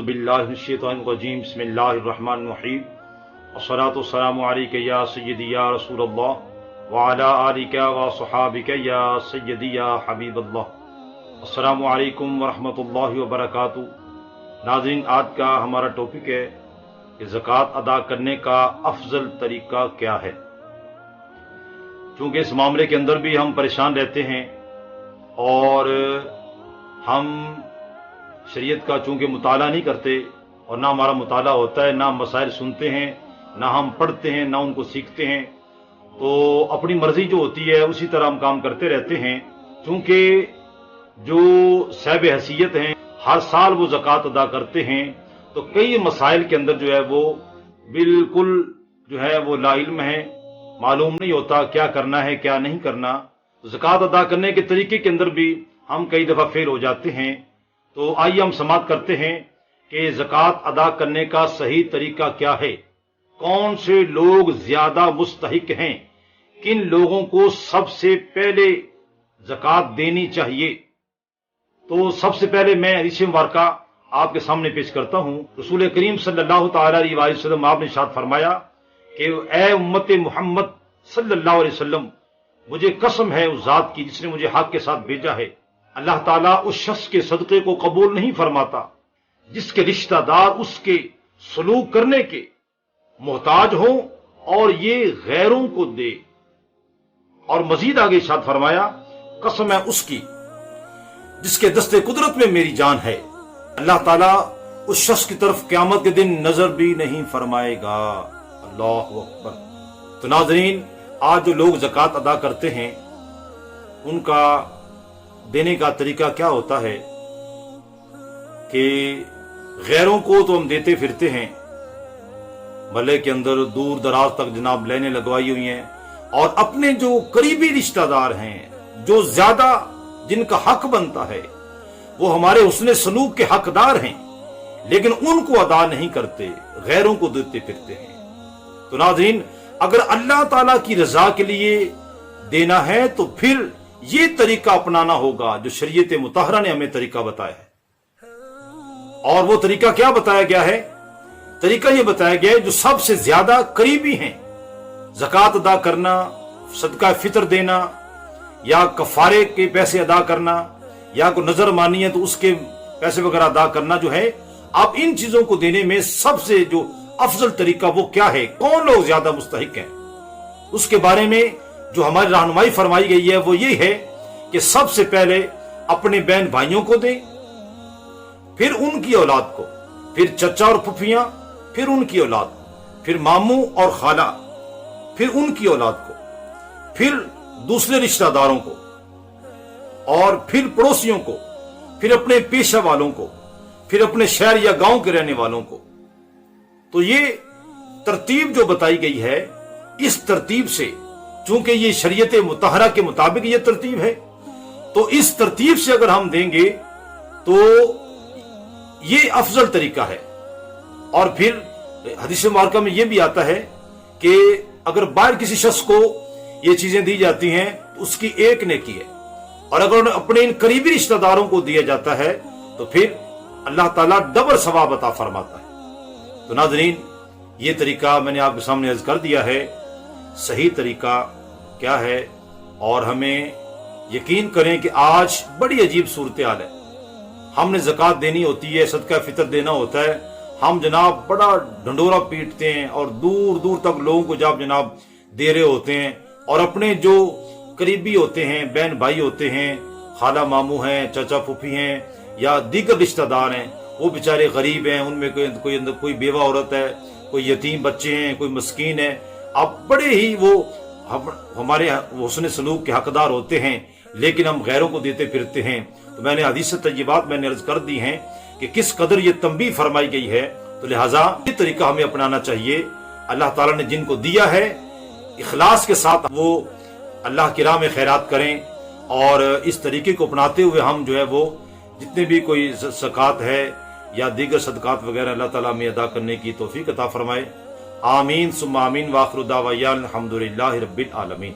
बिल्लाहि मिनश्शैतानिर्रजीम बिस्मिल्लाहिर्रहमानिर्रहीम अस्सलातु वस्सलामु अलैका या सय्यदी या रसूलल्लाह व अला आलिका व सहाबिका या सय्यदी या हबीबल्लाह। अस्सलामु अलैकुम व रहमतुल्लाहि व बरकातुहू। नाज़रीन, आज का हमारा टॉपिक है कि ज़कात अदा करने का अफजल तरीका क्या है। चूँकि इस मामले के अंदर भी हम परेशान रहते हैं और हम शरीयत का चूँकि मुताला नहीं करते और ना हमारा मुताला होता है, ना मसाइल सुनते हैं, ना हम पढ़ते हैं, ना उनको सीखते हैं, तो अपनी मर्जी जो होती है उसी तरह हम काम करते रहते हैं। चूँकि जो साहिब हैसियत हैं हर साल वो ज़कात अदा करते हैं, तो कई मसाइल के अंदर जो है वो बिल्कुल जो है वो लाइल्म है, मालूम नहीं होता क्या करना है क्या नहीं करना। तो ज़कात अदा करने के तरीके के अंदर भी हम कई दफ़ा फेल हो जाते हैं। तो आइए हम समाअत करते हैं कि ज़कात अदा करने का सही तरीका क्या है, कौन से लोग ज्यादा मुस्तहिक हैं, किन लोगों को सबसे पहले ज़कात देनी चाहिए। तो सबसे पहले मैं हदीस मुबारका आपके सामने पेश करता हूं। रसूल करीम सल्लल्लाहु तआला अलैहि वसल्लम आपने इरशाद फरमाया कि ए उम्मत मोहम्मद सल्लल्लाहु अलैहि वसल्लम, मुझे कसम है उस जात की जिसने मुझे हक के साथ भेजा है, अल्लाह ताला उस शख्स के सदक़े को कबूल नहीं फरमाता जिसके रिश्तेदार उसके सलूक करने के मोहताज हों और ये गैरों को दे। और मजीद आगे इरशाद फरमाया, कसम है उसकी जिसके दस्ते कुदरत में मेरी जान है, अल्लाह ताला उस शख्स की तरफ क़यामत के दिन नजर भी नहीं फरमाएगा। अल्लाहु अकबर। तो नाज़रीन, आज जो लोग ज़कात अदा करते हैं उनका देने का तरीका क्या होता है कि गैरों को तो हम देते फिरते हैं, महल्ले के अंदर दूर दराज तक जनाब लाइनें लगवाई हुई हैं, और अपने जो करीबी रिश्तेदार हैं, जो ज्यादा जिनका हक बनता है, वो हमारे हुस्ने सलूक के हकदार हैं, लेकिन उनको अदा नहीं करते, गैरों को देते फिरते हैं। तो नाज़रीन, अगर अल्लाह ताला की रजा के लिए देना है तो फिर ये तरीका अपनाना होगा जो शरीयत मुतहरा ने हमें तरीका बताया है। और वो तरीका क्या बताया गया है? तरीका ये बताया गया है जो सबसे ज्यादा करीबी हैं, ज़कात अदा करना, सदका फितर देना, या कफारे के पैसे अदा करना, या कोई नजर मानी है तो उसके पैसे वगैरह अदा करना जो है, आप इन चीजों को देने में सबसे जो अफजल तरीका वो क्या है, कौन लोग ज्यादा मुस्तहिक हैं, उसके बारे में जो हमारी रहनुमाई फरमाई गई है वो ये है कि सबसे पहले अपने बहन भाइयों को दें, फिर उनकी औलाद को, फिर चचा और फुफियां, फिर उनकी औलाद, फिर मामू और खाला, फिर उनकी औलाद को, फिर दूसरे रिश्तेदारों को, और फिर पड़ोसियों को, फिर अपने पेशा वालों को, फिर अपने शहर या गांव के रहने वालों को। तो ये तरतीब जो बताई गई है, इस तरतीब से, चूंकि ये शरीयत मुतहरा के मुताबिक ये तरतीब है, तो इस तरतीब से अगर हम देंगे तो ये अफजल तरीका है। और फिर हदीस मुबारका में ये भी आता है कि अगर बाहर किसी शख्स को ये चीजें दी जाती हैं तो उसकी एक नेकी है, और अगर अपने इन करीबी रिश्तेदारों को दिया जाता है तो फिर अल्लाह ताला डबल सवाब अता फरमाता है। तो नाज़रीन, ये तरीका मैंने आपके सामने अर्ज कर दिया है, सही तरीका क्या है। और हमें यकीन करें कि आज बड़ी अजीब सूरत हाल है, हमने ज़कात देनी होती है, सदका फितर देना होता है, हम जनाब बड़ा ढंडोरा पीटते हैं और दूर दूर तक लोगों को जनाब दे रहे होते हैं, और अपने जो करीबी होते हैं, बहन भाई होते हैं, खाला मामू हैं, चाचा फूफी हैं, या दीगर रिश्तेदार हैं, वो बेचारे गरीब हैं, उनमें कोई बेवा औरत है, कोई यतीम बच्चे हैं, कोई मस्कीन है, अब बड़े ही वो हमारे हुस्ने सलूक के हकदार होते हैं, लेकिन हम गैरों को देते फिरते हैं। तो मैंने हदीस तज्जिबात मैंने अर्ज कर दी हैं कि किस कदर ये तंबीह फरमाई गई है, तो लिहाजा ये तरीका हमें अपनाना चाहिए। अल्लाह ताला ने जिनको दिया है इखलास के साथ वो अल्लाह की राह में खैरात करें, और इस तरीके को अपनाते हुए हम जो है वो जितने भी कोई ज़कात है या दीगर सदकात वगैरह अल्लाह ताला में अदा करने की तौफीक अता फरमाए। आमीन सुम्मा आमीन। व आखिरु दावाना अल्हम्दुलिल्लाहि रब्बिल आलमीन।